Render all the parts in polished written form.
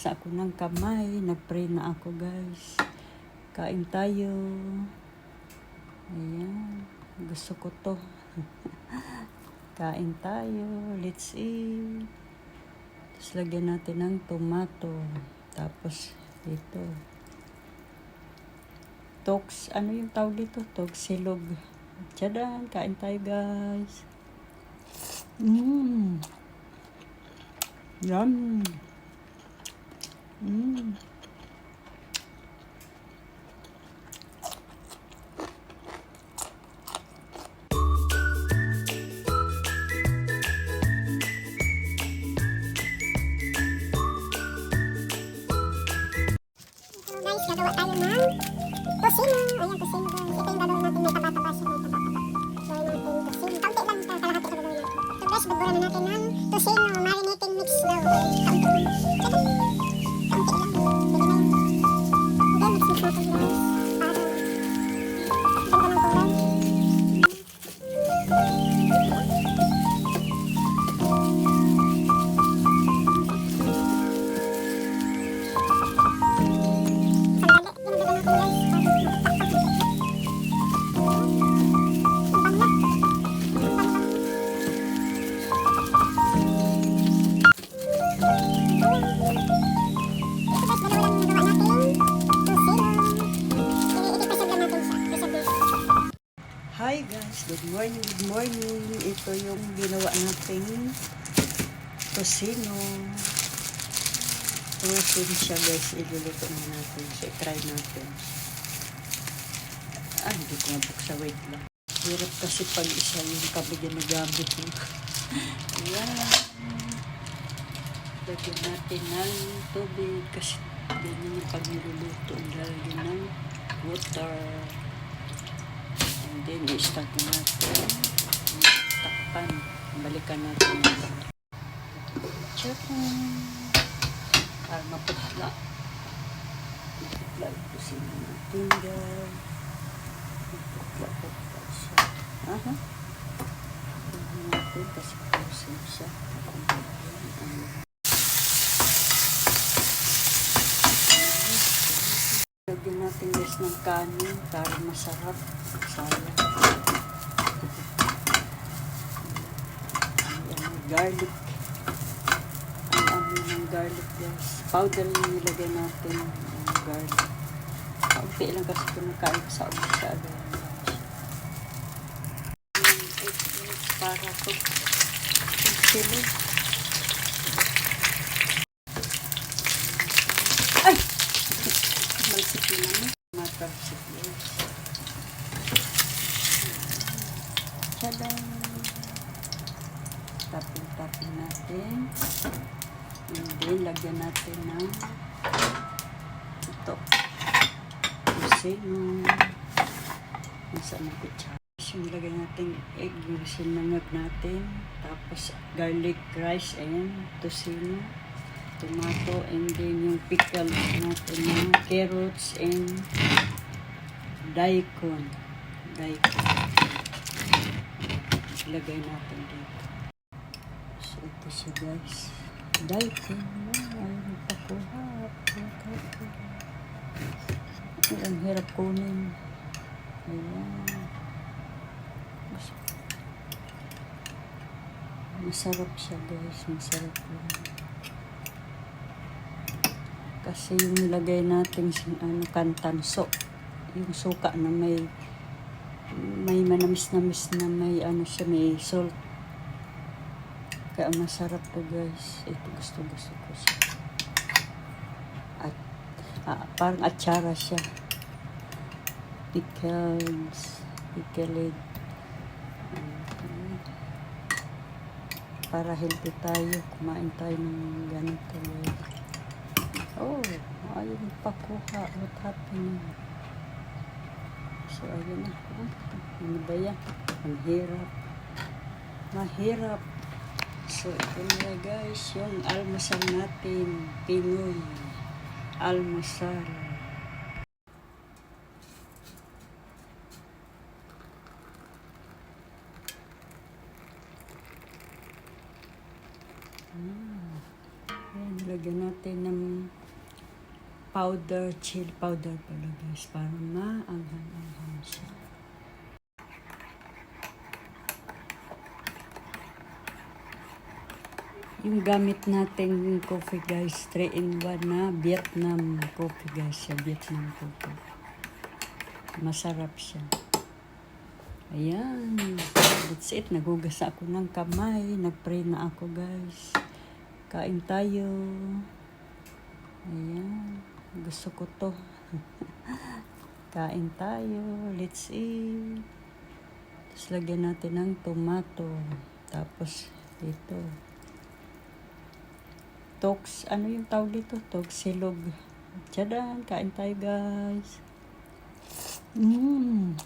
Sa ako ng kamay, nag-pray na ako guys. Kain tayo. Ayan, gusto ko to. Kain tayo, let's eat. Tapos lagyan natin ng tomato. Tapos ito. Ano yung tawag dito? Silog. Tsadan, kain tayo guys. Yum. Guys, gagawa tayo ng tosino. Ayan, tosino guys. Ito yung gagawin natin. May taba-taba siya. May taba-taba. Gawin natin tosino. Kaunti lang. Kalahati na gagawin natin. So guys, bagburan na natin ng tosino. Marinating mix daw. Kaunti lang. Kaunti lang. Pwede na yun. Okay, mix natin guys. Para ganda ng kulay. Hi guys, good morning. Ito yung ginawa nating tosino. Tosino siya guys, iluluto na natin. So, i-try natin. Hindi ko mabuksa, wait lang. Hirap kasi pag isa yung kami ginagamit mo. Ayan. Lagyan natin ng tubig kasi ganyan yung pag niluluto. Lagyan ng water. And then, i-start natin. Takpan. Balikan natin. Tsapan. Para maputla. Maputla ito siya natin, guys. Maputla siya. Aha. Tingnan natin kasi pusin siya. Lagyan natin guys ng kanin para masarap. Sayang. Ayan, garlic. Ang amoy ng garlic guys. Powder yung nilagay natin ng garlic. Kaunti lang kasi kumakain sa umpisa. Para ito silog. Ay! Malsip naman. Matalsip guys. Tadang! Tapin natin. And then, lagyan natin ng ito. Tosino. Nasaan na kutsara. Yung lagay natin egg, yung sinangag natin. Tapos, garlic rice and tosino. Tomato, and then yung pickles natin ng carrots and daikon. Lagay natin dito. So, ito siya guys. Daikon. Ayun, pakuha. Ang hirap kunin. Ayan. Masarap siya guys. Masarap lang. Kasi yung nilagay natin kantanso. Yung suka na may manamis-namis na may siya, may salt. Kaya masarap to guys. Ito gusto ko siya. At parang atsara siya. Pickled. Para healthy tayo. Kumain tayo ng ganito. Oh, ayun pakuha. What happened? So, ayun na. Ano ba yan? Ang hirap. Mahirap. So, ito na guys. Yung almusal natin. Pinoy. Almusal. Ayan, lagyan natin natin ng powder, chili powder pala guys, para maanghang-anghang siya. Yung gamit nating coffee guys, 3-in-1 na Vietnam coffee guys, siya Vietnam coffee. Masarap siya. Ayan, that's it. Nagugas ako ng kamay, nagpray na ako guys. Kain tayo. Ayan, gusto ko to. Kain tayo, let's eat. Tapos lagyan natin ng tomato. Tapos ito. Ano yung tawag dito? Silog. Tsadan, kain tayo guys. Yum.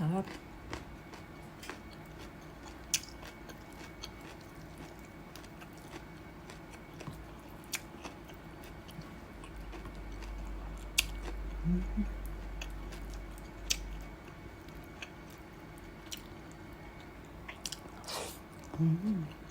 Sarap. Mm-hmm.